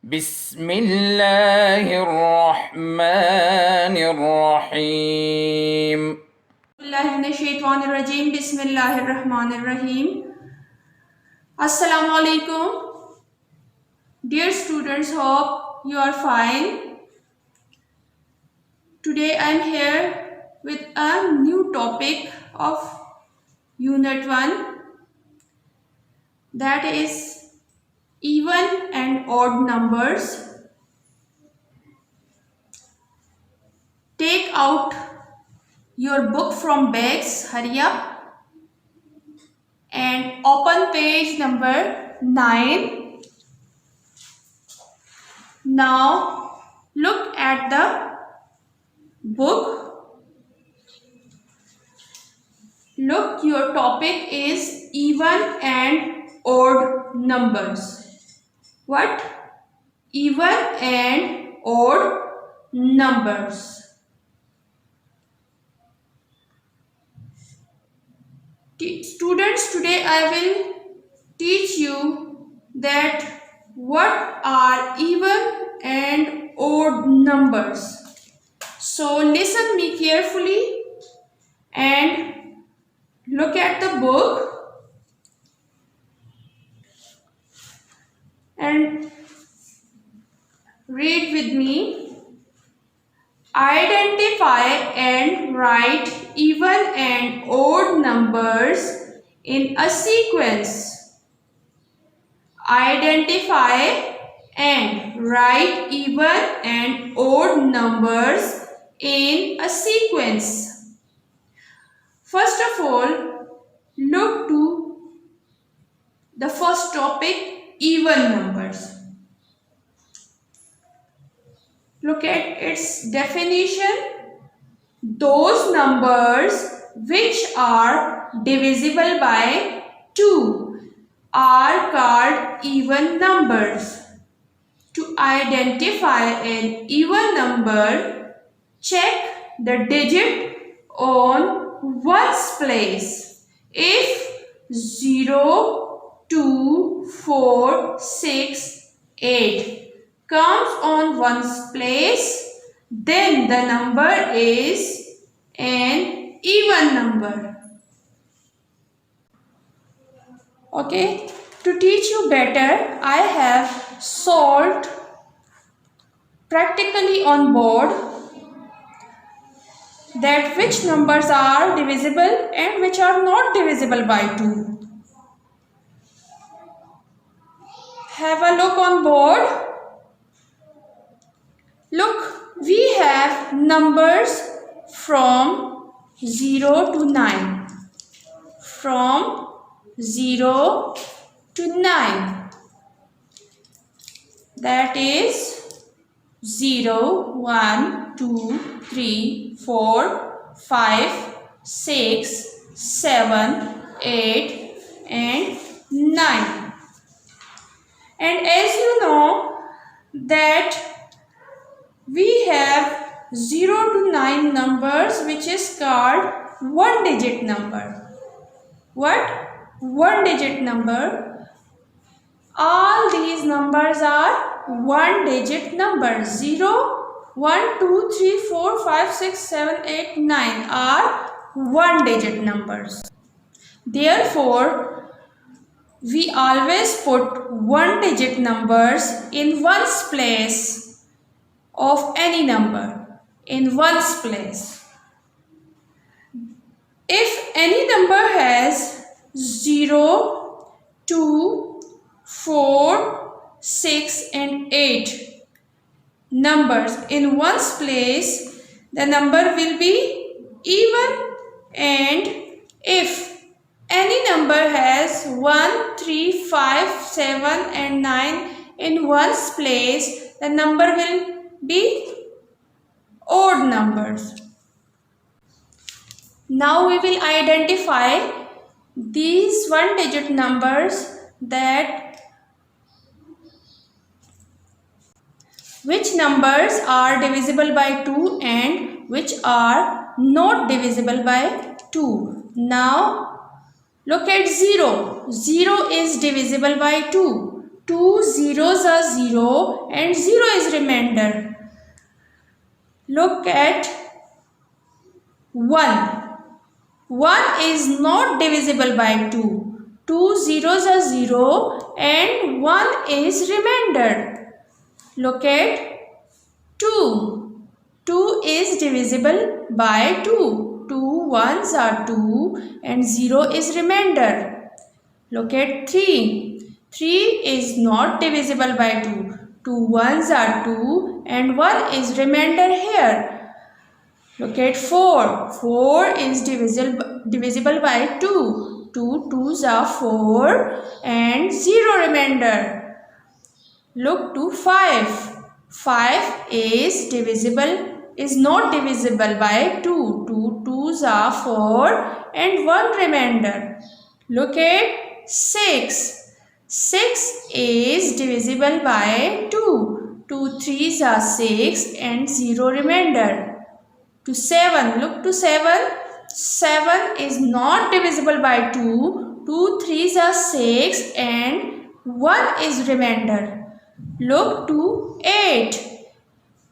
بسم الله الرحمن الرحيم. Bismillahirrahmanirrahim. Assalamu alaikum. Dear students, hope you are fine. Today I am here with a new topic of Unit 1, that is even and odd numbers. Take out your book from bags, hurry up, and open page number 9. Now look at the book. Look, your topic is even and odd numbers. What? Even and odd numbers. Students, today I will teach you that what are even and odd numbers. So listen me carefully and look at the book and read with me. Identify and write even and odd numbers in a sequence. Identify and write even and odd numbers in a sequence. First of all, look to the first topic, even numbers. Look at its definition. Those numbers which are divisible by 2 are called even numbers. To identify an even number, check the digit on one's place. If 0, 2, 4, 6, 8 comes on one's place, then the number is an even number. Okay, to teach you better, I have solved practically on board that which numbers are divisible and which are not divisible by 2. Have a look on board. Look, we have numbers from 0 to 9. From 0 to 9. That is 0, 1, 2, 3, 4, 5, 6, 7, 8 and 9. And as you know that we have 0 to 9 numbers which is called one digit number. What? One digit number. All these numbers are one digit numbers. 0, 1, 2, 3, 4, 5, 6, 7, 8, 9 are one digit numbers. Therefore, we always put one digit numbers in one's place of any number. In one's place. If any number has 0, 2, 4, 6 and 8 numbers in one's place, the number will be even. And if any number has 1, 3, 5, 7 and 9 in one's place, the number will be odd numbers. Now we will identify these one digit numbers, that which numbers are divisible by 2 and which are not divisible by 2. Now look at 0. 0 is divisible by 2. Two zeros are 0 and 0 is remainder. Look at 1. 1 is not divisible by 2. Two zeros are 0 and 1 is remainder. Look at 2. 2 is divisible by 2. Two ones are 2 and 0 is remainder. Look at 3. 3 is not divisible by 2. Two ones are 2 and 1 is remainder here. Look at 4. 4 is divisible by 2. Two twos are 4 and 0 remainder. Look to 5. 5 is not divisible by 2. Two twos are 4 and 1 remainder. Look at 6. 6 is divisible by 2. Two threes are 6 and 0 remainder. To 7. Look to 7. 7 is not divisible by 2. Two threes are 6 and 1 is remainder. Look to 8.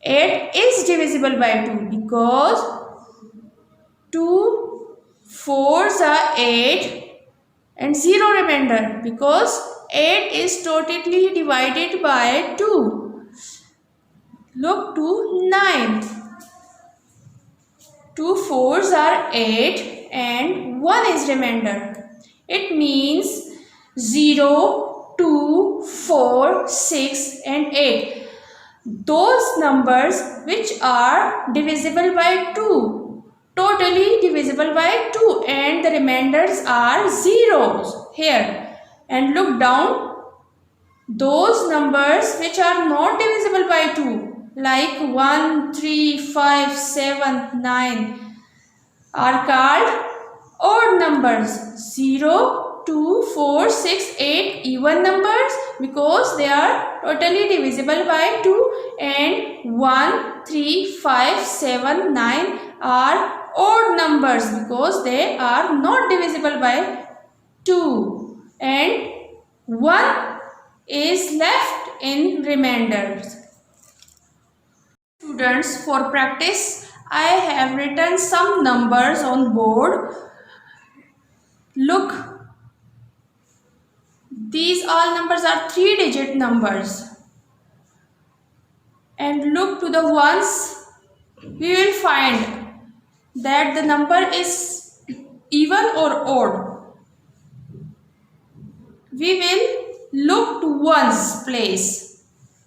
8 is divisible by 2 because two fours are 8 and 0 remainder because 8 is totally divided by 2. Look to 9. Two fours are 8 and 1 is remainder. It means 0, 2, 4, 6 and 8. Those numbers which are divisible by 2, totally divisible by 2 and the remainders are zeros here. And look down, those numbers which are not divisible by 2 like 1, 3, 5, 7, 9 are called odd numbers. 0, 2, 4, 6, 8 even numbers because they are totally divisible by 2 and 1, 3, 5, 7, 9 are odd numbers because they are not divisible by 2 and 1 is left in remainders. Students, for practice, I have written some numbers on board. Look, these all numbers are 3-digit numbers. And look to the ones, we will find that the number is even or odd. We will look to ones place.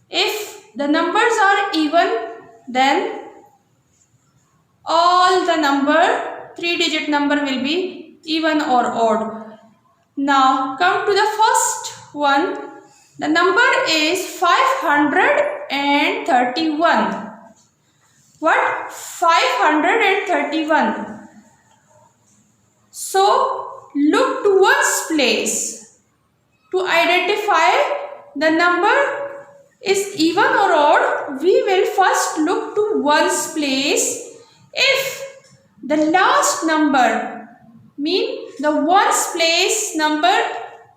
If the numbers are even, then all the number 3-digit number will be even or odd. Now come to the first one. The number is 531. What? 531. So look to ones place. To identify the number is even or odd, we will first look to ones place. If the last number, mean the ones place number,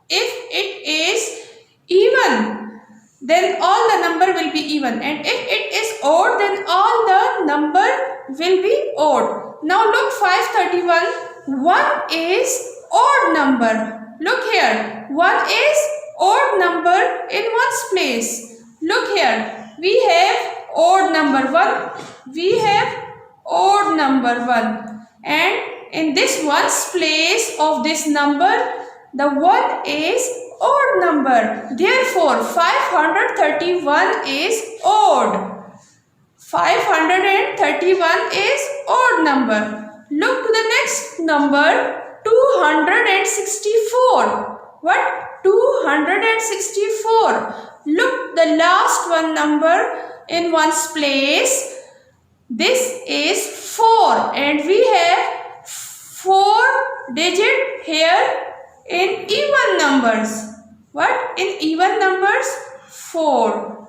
if it is even, then all the number will be even, and if it is odd, then all the number will be odd. Now look 531, 1 is odd number. Look here, 1 is odd number in ones place. Look here, we have odd number 1, we have odd number 1, and in this ones place of this number, the 1 is odd number. Therefore, 531 is odd. 531 is odd number. Look to the next number, 264. What? 264. Look the last one number in ones place. This is 4 and we have 4 digit here in even numbers. What? In even numbers? 4.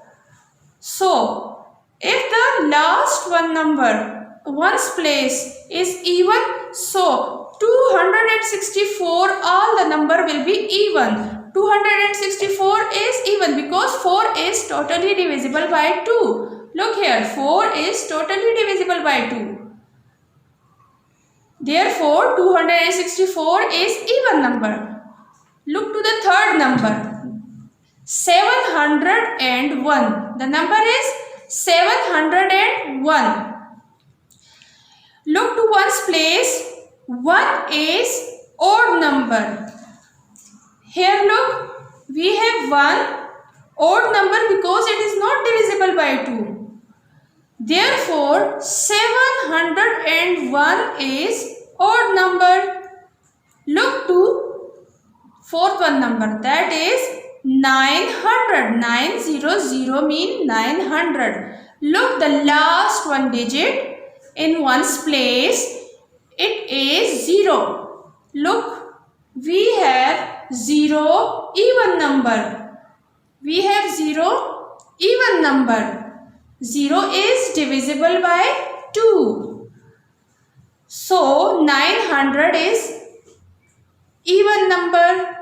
So, if the last one number ones place is even, so 264 all the number will be even. 264 is even because 4 is totally divisible by 2. Look here, 4 is totally divisible by 2. Therefore, 264 is even number. Look to the third number, 701. The number is 701. Look to one's place. 1 is odd number. Here look, we have 1 odd number because it is not divisible by 2. Therefore, 701 is odd number. Look to fourth one number, that is 900. 900 mean 900. Look the last one digit in one's place, it is 0. Look, we have 0 even number. We have 0 even number. 0 is divisible by 2. So 900 is even number.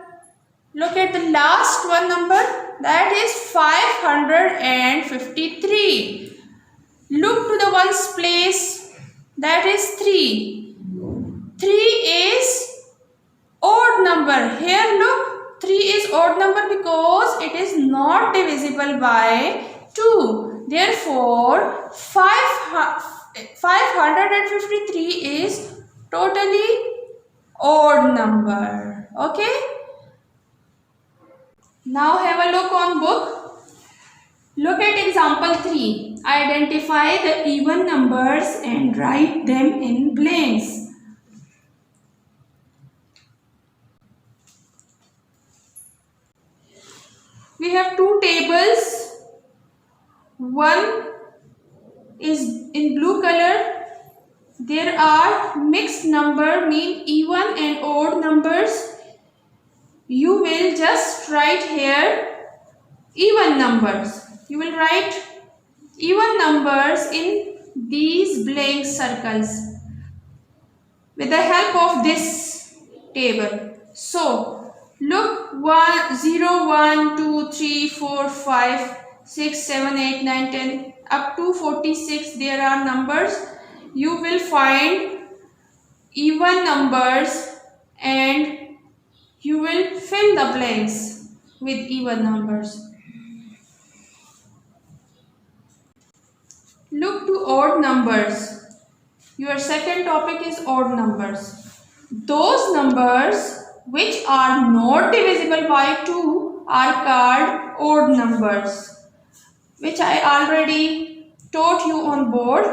Look at the last one number, that is 553. Look to the ones place, that is 3. 3 is odd number. Here look, 3 is odd number because it is not divisible by 2. Therefore, 553 is totally odd number. Okay? Now have a look on book. Look at example 3. Identify the even numbers and write them in blanks. We have two tables. One is in blue color. There are mixed number, mean even and odd numbers. You will just write here even numbers. You will write even numbers in these blank circles with the help of this table. So, look 0, 1, 2, 3, 4, 5, 6, 7, 8, 9, 10 up to 46 there are numbers. You will find even numbers and you will fill the blanks with even numbers. Look to odd numbers. Your second topic is odd numbers. Those numbers which are not divisible by 2 are called odd numbers, which I already taught you on board.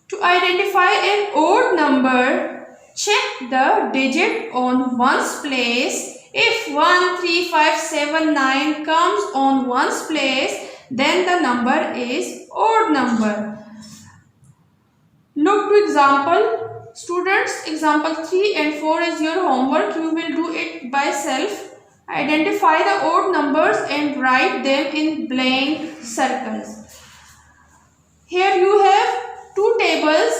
To identify an odd number, check the digit on one's place. If 1, 3, 5, 7, 9 comes on one's place, then the number is odd number. Look to example. Students, example 3 and 4 is your homework. You will do it by self. Identify the odd numbers and write them in blank circles. Here you have two tables.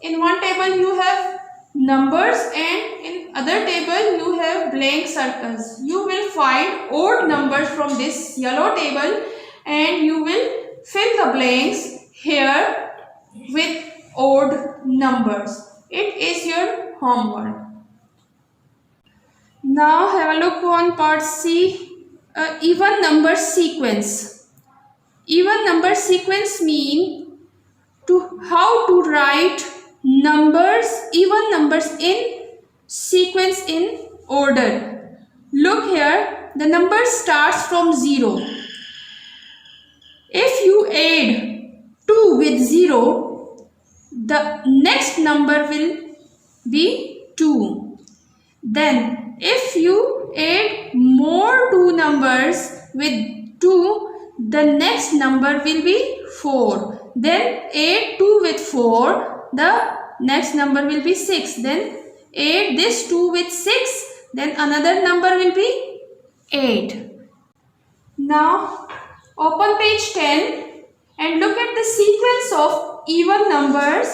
In one table you have numbers and in other table you have blank circles. You will find odd numbers from this yellow table and you will fill the blanks here with odd numbers. It is your homework. Now have a look on part C, even number sequence. Even number sequence mean how to write numbers, even numbers in sequence in order. Look here, the number starts from 0. If you add 2 with 0, the next number will be 2. Then if you add more 2 numbers with 2, the next number will be 4. Then add 2 with 4, the next number will be 6. Then add this 2 with 6, then another number will be 8. Now open page 10 and look at the sequence of even numbers.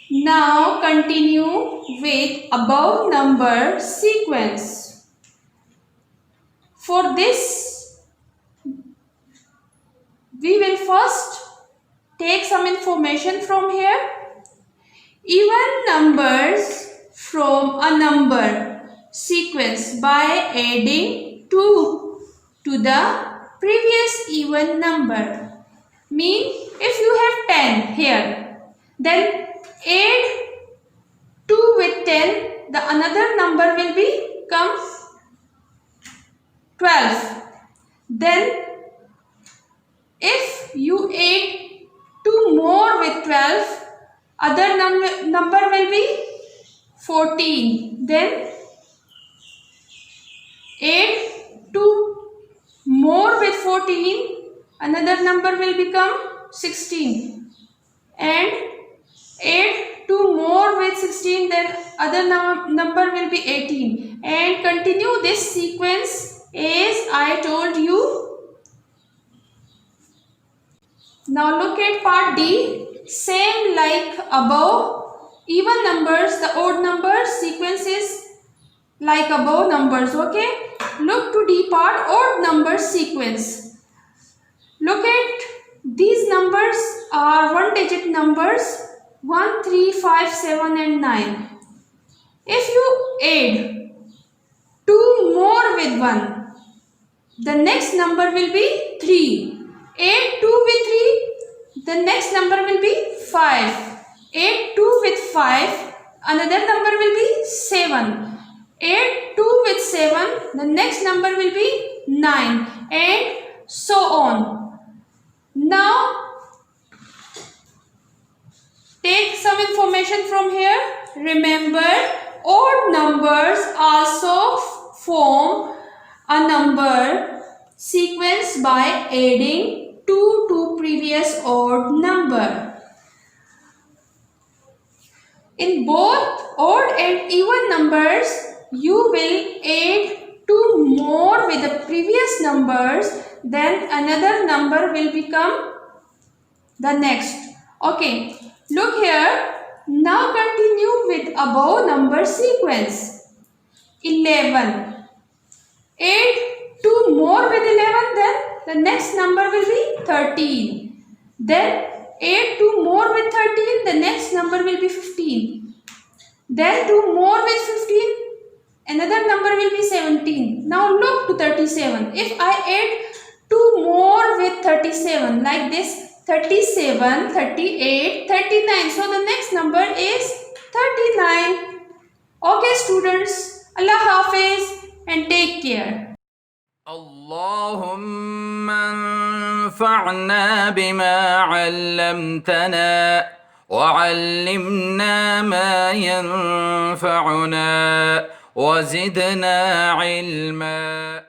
Now continue with above number sequence. For this, we will first take some information from here. Even numbers from a number sequence by adding 2 to the previous even number. Mean if you have 10 here, then add 2 with 10, the another number will become 12. Then if you add 2 more with 12, other number will be 14. Then add 2 more with 14, another number will become 16. And add 2 more with 16, then other number will be 18. And continue this sequence as I told you. Now look at part D. Same like above, even numbers, the odd numbers sequence is like above numbers. Okay. Look to D part, odd number sequence. Look at these numbers are one digit numbers 1, 3, 5, 7 and 9. If you add 2 more with 1, the next number will be 3. Add 2 with 3, the next number will be 5. Add 2 with 5, another number will be 7. Add 2 with 7, the next number will be 9, and so on. Now, take some information from here. Remember, odd numbers also form a number sequence by adding 2 to previous odd number. In both odd and even numbers, you will add 2 more with the previous numbers, then another number will become the next. Okay, look here. Now continue with above number sequence. 11. Add 2 more with 11, then the next number will be 13. Then add 2 more with 13, the next number will be 15. Then 2 more with 15, another number will be 17. Now look to 37. If I add 2 more with 37 like this, 37, 38, 39. So the next number is 39. Okay students, Allah Hafiz and take care. اللهم انفعنا بما علمتنا وعلمنا ما ينفعنا وزدنا علما.